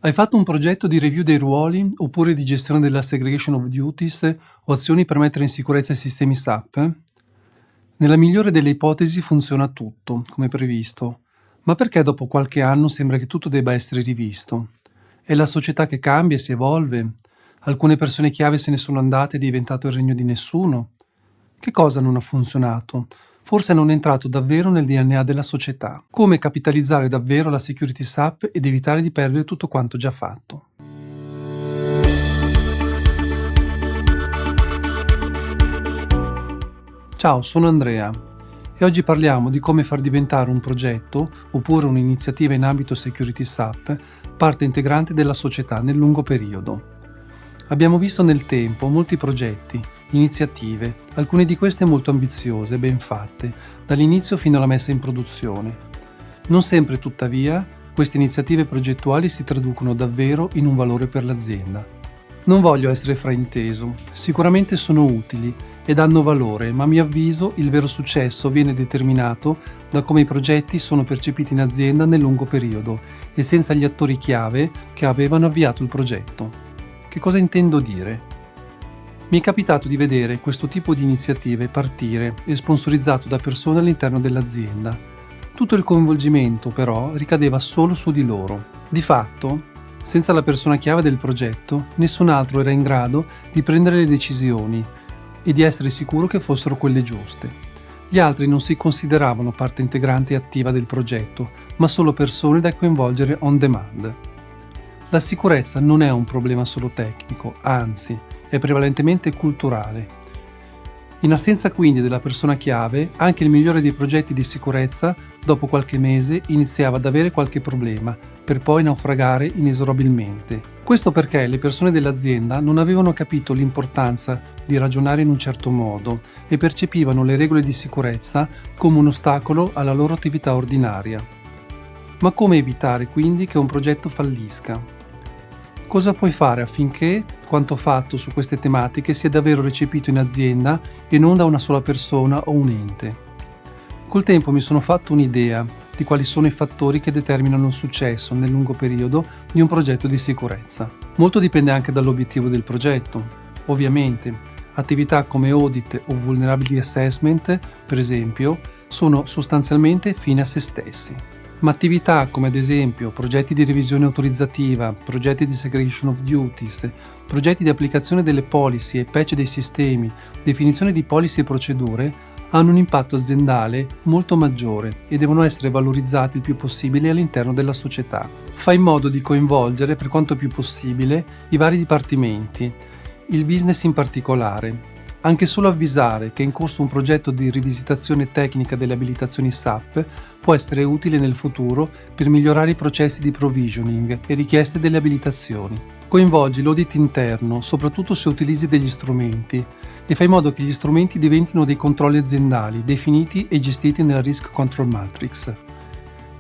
Hai fatto un progetto di review dei ruoli oppure di gestione della segregation of duties o azioni per mettere in sicurezza i sistemi SAP? Nella migliore delle ipotesi funziona tutto, come previsto, ma perché dopo qualche anno sembra che tutto debba essere rivisto? È la società che cambia e si evolve? Alcune persone chiave se ne sono andate e è diventato il regno di nessuno? Che cosa non ha funzionato? Forse non è entrato davvero nel DNA della società. Come capitalizzare davvero la security SAP ed evitare di perdere tutto quanto già fatto. Ciao, sono Andrea e oggi parliamo di come far diventare un progetto oppure un'iniziativa in ambito security SAP parte integrante della società nel lungo periodo. Abbiamo visto nel tempo molti progetti, iniziative, alcune di queste molto ambiziose e ben fatte, dall'inizio fino alla messa in produzione. Non sempre, tuttavia, queste iniziative progettuali si traducono davvero in un valore per l'azienda. Non voglio essere frainteso, sicuramente sono utili ed hanno valore, ma a mio avviso il vero successo viene determinato da come i progetti sono percepiti in azienda nel lungo periodo e senza gli attori chiave che avevano avviato il progetto. Che cosa intendo dire? Mi è capitato di vedere questo tipo di iniziative partire e sponsorizzato da persone all'interno dell'azienda. Tutto il coinvolgimento, però, ricadeva solo su di loro. Di fatto, senza la persona chiave del progetto, nessun altro era in grado di prendere le decisioni e di essere sicuro che fossero quelle giuste. Gli altri non si consideravano parte integrante e attiva del progetto, ma solo persone da coinvolgere on demand. La sicurezza non è un problema solo tecnico, anzi, è prevalentemente culturale. In assenza quindi della persona chiave, anche il migliore dei progetti di sicurezza, dopo qualche mese, iniziava ad avere qualche problema, per poi naufragare inesorabilmente. Questo perché le persone dell'azienda non avevano capito l'importanza di ragionare in un certo modo e percepivano le regole di sicurezza come un ostacolo alla loro attività ordinaria. Ma come evitare quindi che un progetto fallisca? Cosa puoi fare affinché quanto fatto su queste tematiche sia davvero recepito in azienda e non da una sola persona o un ente? Col tempo mi sono fatto un'idea di quali sono i fattori che determinano il successo nel lungo periodo di un progetto di sicurezza. Molto dipende anche dall'obiettivo del progetto. Ovviamente, attività come audit o vulnerability assessment, per esempio, sono sostanzialmente fine a se stessi. Ma attività come ad esempio progetti di revisione autorizzativa, progetti di segregation of duties, progetti di applicazione delle policy e patch dei sistemi, definizione di policy e procedure, hanno un impatto aziendale molto maggiore e devono essere valorizzati il più possibile all'interno della società. Fai in modo di coinvolgere per quanto più possibile i vari dipartimenti, il business in particolare. Anche solo avvisare che è in corso un progetto di rivisitazione tecnica delle abilitazioni SAP può essere utile nel futuro per migliorare i processi di provisioning e richieste delle abilitazioni. Coinvolgi l'audit interno, soprattutto se utilizzi degli strumenti, e fai in modo che gli strumenti diventino dei controlli aziendali definiti e gestiti nella Risk Control Matrix.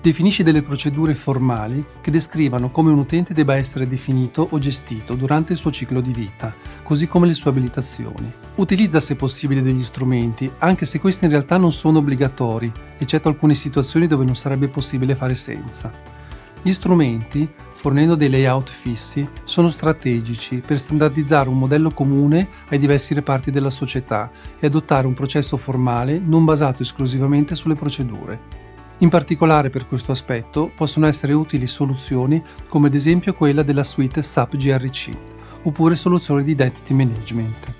Definisci delle procedure formali che descrivano come un utente debba essere definito o gestito durante il suo ciclo di vita, così come le sue abilitazioni. Utilizza se possibile degli strumenti, anche se questi in realtà non sono obbligatori, eccetto alcune situazioni dove non sarebbe possibile fare senza. Gli strumenti, fornendo dei layout fissi, sono strategici per standardizzare un modello comune ai diversi reparti della società e adottare un processo formale non basato esclusivamente sulle procedure. In particolare per questo aspetto possono essere utili soluzioni come ad esempio quella della suite SAP GRC, oppure soluzioni di identity management.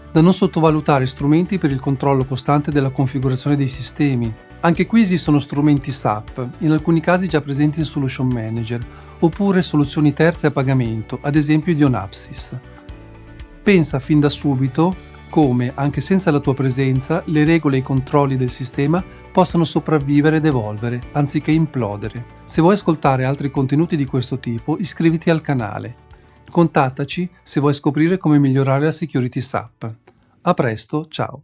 Da non sottovalutare strumenti per il controllo costante della configurazione dei sistemi. Anche qui esistono strumenti SAP, in alcuni casi già presenti in Solution Manager, oppure soluzioni terze a pagamento, ad esempio di Onapsys. Pensa fin da subito come, anche senza la tua presenza, le regole e i controlli del sistema possano sopravvivere ed evolvere, anziché implodere. Se vuoi ascoltare altri contenuti di questo tipo, iscriviti al canale. Contattaci se vuoi scoprire come migliorare la security SAP. A presto, ciao!